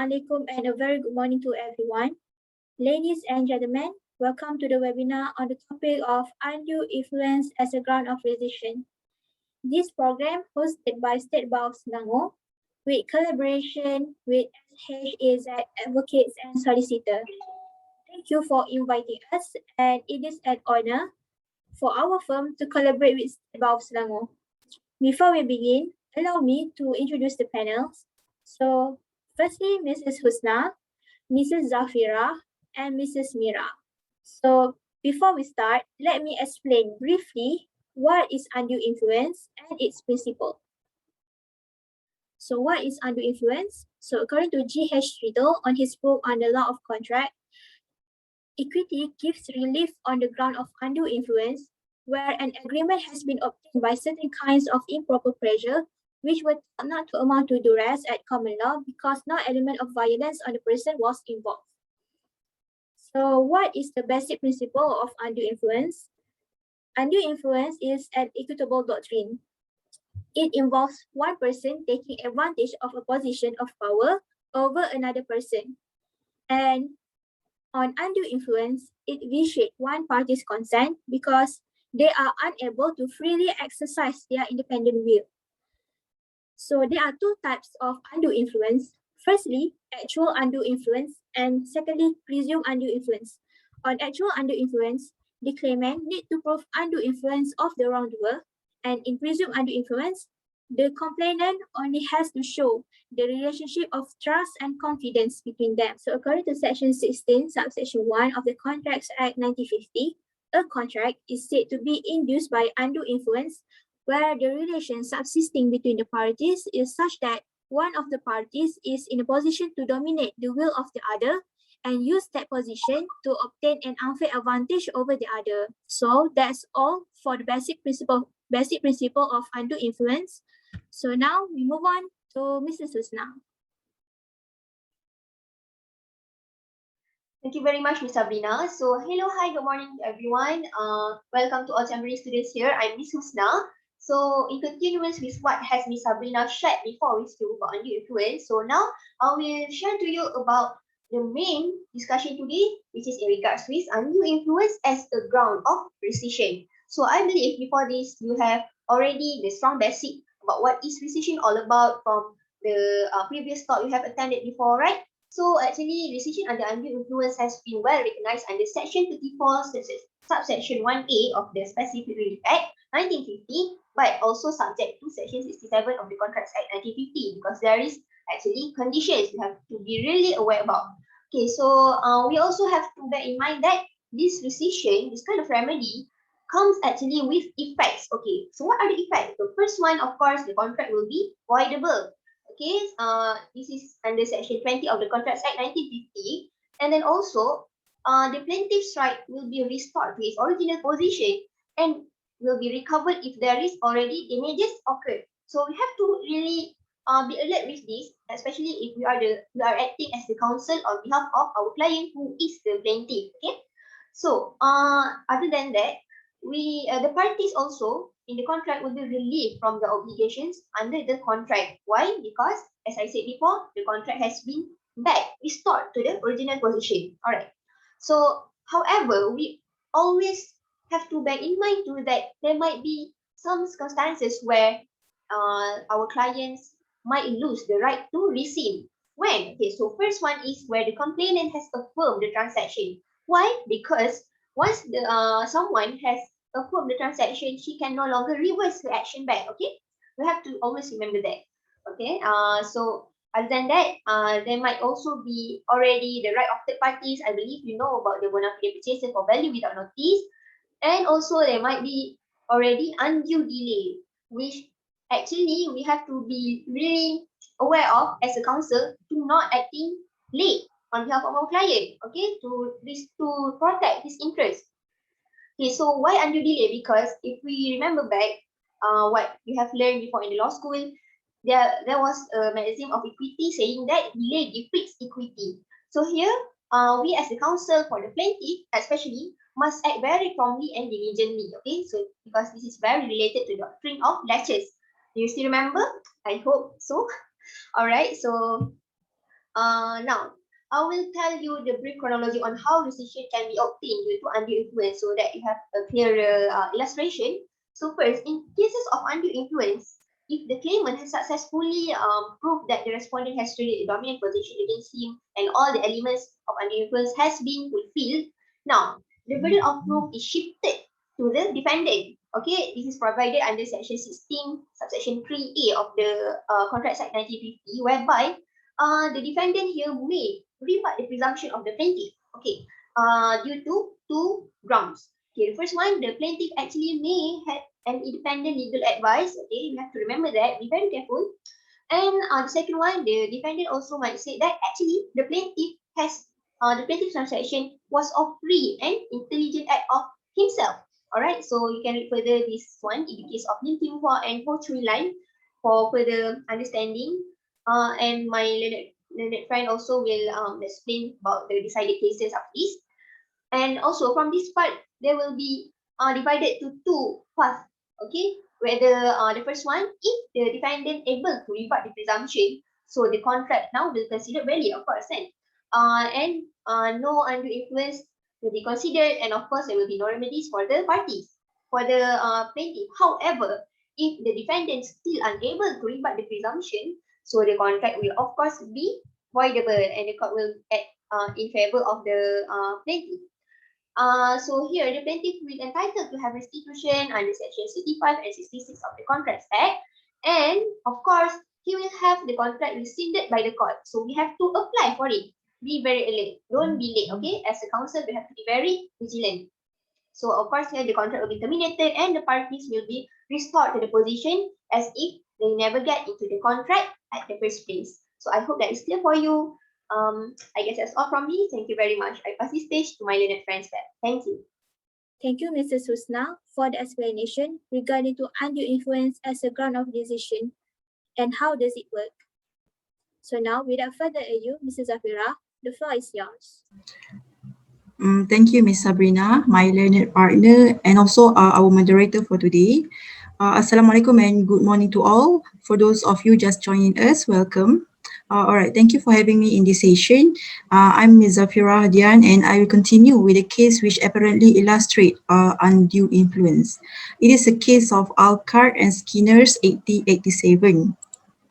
Assalamualaikum and a very good morning to everyone. Ladies and gentlemen, welcome to the webinar on the topic of undue influence as a ground of rescission. This program hosted by State Bar of Selangor with collaboration with SHAZ advocates and solicitors. Thank you for inviting us, and it is an honor for our firm to collaborate with State Bar of Selangor. Before we begin, allow me to introduce the panels. So, firstly, Mrs. Husna, Mrs. Zafira, and Mrs. Mira. So, before we start, let me explain briefly what is undue influence and its principle. So, what is undue influence? So, according to G.H. Riddle on his book on the law of contract, equity gives relief on the ground of undue influence where an agreement has been obtained by certain kinds of improper pressure, which were not to amount to duress at common law because no element of violence on the person was involved. So what is the basic principle of undue influence? Undue influence is an equitable doctrine. It involves one person taking advantage of a position of power over another person. And on undue influence, it vitiates one party's consent because they are unable to freely exercise their independent will. So there are two types of undue influence. Firstly, actual undue influence, and secondly, presumed undue influence. On actual undue influence, the claimant need to prove undue influence of the wrongdoer, and in presumed undue influence, the complainant only has to show the relationship of trust and confidence between them. So according to Section 16, subsection 1 of the Contracts Act 1950, a contract is said to be induced by undue influence where the relation subsisting between the parties is such that one of the parties is in a position to dominate the will of the other and use that position to obtain an unfair advantage over the other. So that's all for the basic principle of undue influence. So now we move on to Mrs. Husna. Thank you very much, Ms. Sabrina. So, hello, hi, good morning to everyone. Welcome to all temporary students here. I'm Ms. Husna. So, in continuance with what has Ms. Sabrina shared before with you about undue influence, so now I will share to you about the main discussion today, which is in regards with undue influence as a ground of rescission. So, I believe before this, you have already the strong basic about what is rescission all about from the previous talk you have attended before, right? So actually, rescission under undue influence has been well recognized under Section 34, subsection 1A of the Specific Relief Act 1950, but also subject to Section 67 of the Contracts Act 1950 because there is actually conditions you have to be really aware about. Okay, so we also have to bear in mind that this rescission, this kind of remedy, comes actually with effects. Okay, so what are the effects? The first one, of course, the contract will be voidable. Okay, this is under Section 20 of the Contracts Act 1950, and then also the plaintiff's right will be restored to its original position and will be recovered if there is already damages occurred. So we have to really be alert with this, especially if we are acting as the counsel on behalf of our client who is the plaintiff. Okay, so other than that, the parties also in the contract will be relieved from the obligations under the contract. Why? Because, as I said before, the contract has been restored to the original position. All right. So, however, we always have to bear in mind too that there might be some circumstances where our clients might lose the right to rescind. When? Okay, so first one is where the complainant has affirmed the transaction. Why? Because once someone has affirmed the transaction, she can no longer reverse her action back. Okay, we have to always remember that. Okay, so other than that, there might also be already the right of third parties. I believe you know about the bona fide purchaser for value without notice, and also there might be already undue delay, which actually we have to be really aware of as a counsel to not acting late on behalf of our client, okay, to protect his interest. Okay, so why undue delay? Because if we remember back, what we have learned before in the law school, there was a maxim of equity saying that delay defeats equity. So here, we as the counsel for the plaintiff, especially, must act very promptly and diligently. Okay, so because this is very related to the doctrine of laches. Do you still remember? I hope so. All right, so Now, I will tell you the brief chronology on how rescission can be obtained due to undue influence so that you have a clearer illustration. So first, in cases of undue influence, if the claimant has successfully proved that the respondent has traded a dominant position against him and all the elements of undue influence has been fulfilled, now the burden of proof is shifted to the defendant. Okay, this is provided under section 16, subsection 3A of the Contract Act 1950, whereby the defendant here may rebut the presumption of the plaintiff. Okay, due to two grounds. Okay, the first one, the plaintiff actually may have an independent legal advice. Okay, you have to remember that. Be very careful. And the second one, the defendant also might say that actually the plaintiff's transaction was of free and intelligent act of himself. Alright, so you can read further this one in the case of Lim Kim Hua and Ho Chui Lan for further understanding. And my learned friend also will explain about the decided cases of this. And also from this part, there will be divided to two paths. Okay, whether the first one, if the defendant able to rebut the presumption, so the contract now will consider valid, of course, and no undue influence will be considered, and of course there will be no remedies for the parties, for the plaintiff. However, if the defendant still unable to rebut the presumption, so the contract will of course be voidable, and the court will act in favor of the plaintiff. So here, the plaintiff will be entitled to have restitution under section 65 and 66 of the Contracts Act. And of course, he will have the contract rescinded by the court. So we have to apply for it. Be very alert. Don't be late, okay? As a counsel, we have to be very vigilant. So of course, here the contract will be terminated and the parties will be restored to the position as if they never get into the contract at the first place. So I hope that is clear for you. I guess that's all from me. Thank you very much. I pass this stage to my learned friends back. Thank you. Thank you, Mrs. Husna, for the explanation regarding to undue influence as a ground of decision and how does it work. So now, without further ado, Mrs. Zafira, the floor is yours. Thank you, Ms. Sabrina, my learned partner, and also our moderator for today. Assalamualaikum and good morning to all. For those of you just joining us, welcome. All right, thank you for having me in this session. I'm Ms. Zafira Hadian, and I will continue with a case which apparently illustrates undue influence. It is a case of Alcart and Skinner's 8087.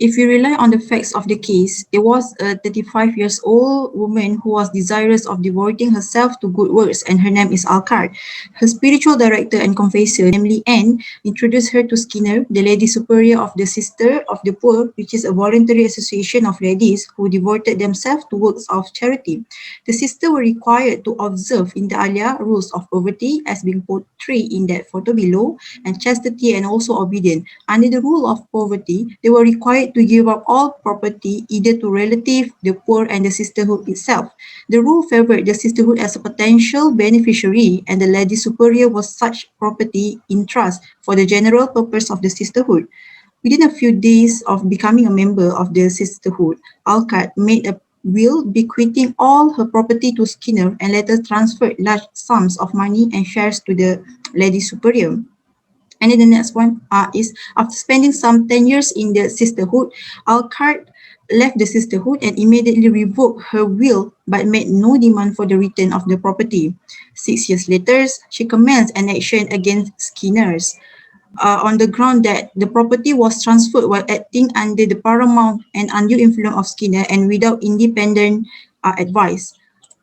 If we rely on the facts of the case, there was a 35 years old woman who was desirous of devoting herself to good works, and her name is Alcart. Her spiritual director and confessor, namely Anne, introduced her to Skinner, the lady superior of the Sister of the Poor, which is a voluntary association of ladies who devoted themselves to works of charity. The sisters were required to observe inter alia rules of poverty as being portrayed in that photo below, and chastity and also obedience. Under the rule of poverty, they were required to give up all property either to relative, the poor, and the sisterhood itself. The rule favored the sisterhood as a potential beneficiary, and the lady superior was such property in trust for the general purpose of the sisterhood. Within a few days of becoming a member of the sisterhood, Alcott made a will bequeathing all her property to Skinner and later transferred large sums of money and shares to the lady superior. And then the next one is after spending some 10 years in the sisterhood, Alcart left the sisterhood and immediately revoked her will but made no demand for the return of the property. 6 years later, she commenced an action against Skinner's on the ground that the property was transferred while acting under the paramount and undue influence of Skinner and without independent advice.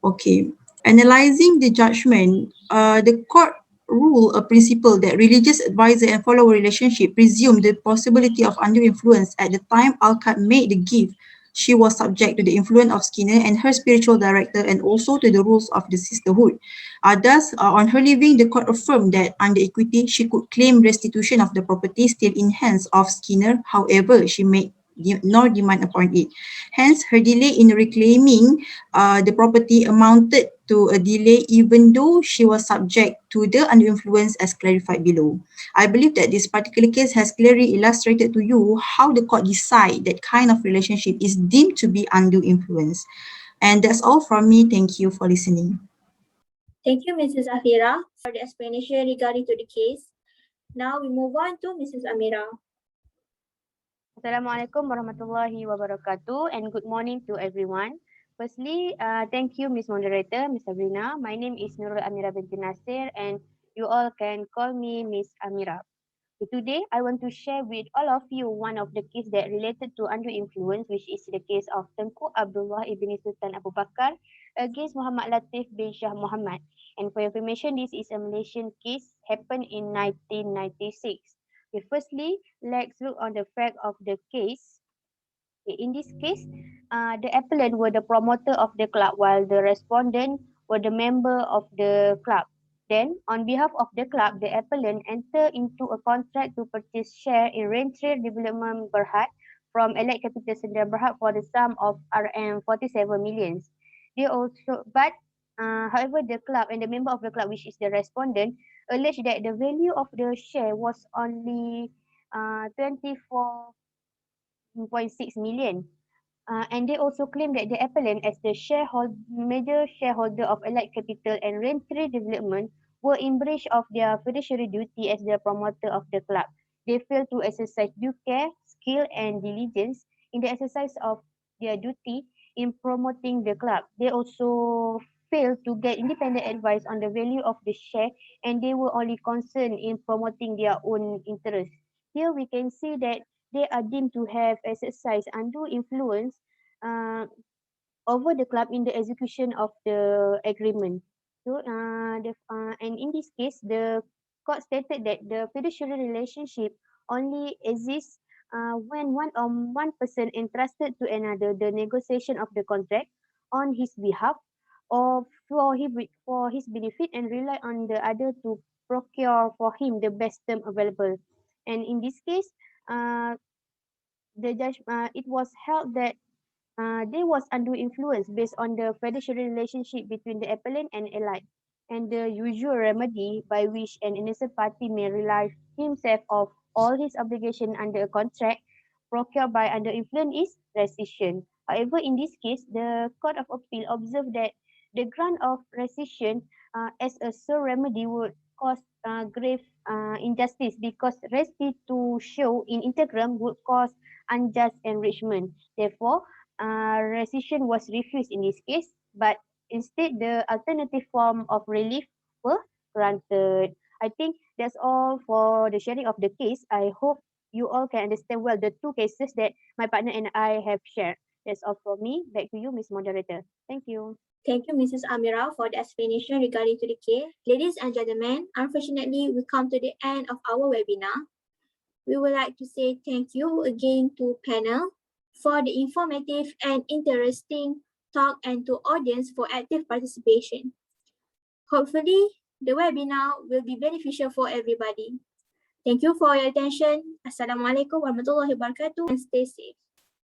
Okay. Analyzing the judgment, the court ruled a principle that religious advisor and follower relationship presume the possibility of undue influence at the time Alcott made the gift. She was subject to the influence of Skinner and her spiritual director and also to the rules of the sisterhood. Thus, on her leaving, the court affirmed that under equity, she could claim restitution of the property still in hands of Skinner. However, she made no demand upon it. Hence, her delay in reclaiming the property amounted to a delay even though she was subject to the undue influence as clarified below. I believe that this particular case has clearly illustrated to you how the court decide that kind of relationship is deemed to be undue influence. And that's all from me. Thank you for listening. Thank you, Mrs. Zafira, for the explanation regarding to the case. Now we move on to Mrs. Amira. Assalamualaikum warahmatullahi wabarakatuh and good morning to everyone. Firstly, thank you, Miss Moderator, Miss Sabrina. My name is Nurul Amira binti Nasir and you all can call me Miss Amira. So today, I want to share with all of you one of the case that related to undue influence, which is the case of Tengku Abdullah ibn Sultan Abu Bakar against Muhammad Latif bin Shah Muhammad. And for your information, this is a Malaysian case happened in 1996. Okay, firstly, let's look on the fact of the case. Okay, in this case, the appellant were the promoter of the club while the respondent were the member of the club. Then, on behalf of the club, the appellant entered into a contract to purchase share in Raintree Development Berhad from Elite Capital Sdn Berhad for the sum of RM47 millions. They also, but however, the club and the member of the club, which is the respondent, alleged that the value of the share was only 24.6 million. And they also claim that the appellant, as the major shareholder of Allied Capital and Raintree Development, were in breach of their fiduciary duty as the promoter of the club. They failed to exercise due care, skill, and diligence in the exercise of their duty in promoting the club. They also failed to get independent advice on the value of the share, and they were only concerned in promoting their own interests. Here we can see that they are deemed to have exercised undue influence uh, over the club in the execution of the agreement. So, and in this case, the court stated that the fiduciary relationship only exists when one person entrusted to another the negotiation of the contract on his behalf or for his benefit and rely on the other to procure for him the best term available. And in this case, uh, it was held that there was undue influence based on the fiduciary relationship between the appellant and allied, and the usual remedy by which an innocent party may relieve himself of all his obligation under a contract procured by under influence is rescission. However, in this case, the Court of Appeal observed that the grant of rescission as a sole remedy would cause grave injustice because restitution in integram would cause unjust enrichment. Therefore, rescission was refused in this case, but instead the alternative form of relief were granted. I think that's all for the sharing of the case. I hope you all can understand well the two cases that my partner and I have shared. That's all from me. Back to you, Ms. Moderator. Thank you. Thank you, Mrs. Amira, for the explanation regarding to the case. Ladies and gentlemen, unfortunately, we come to the end of our webinar. We would like to say thank you again to panel for the informative and interesting talk and to audience for active participation. Hopefully, the webinar will be beneficial for everybody. Thank you for your attention. Assalamualaikum warahmatullahi wabarakatuh and stay safe.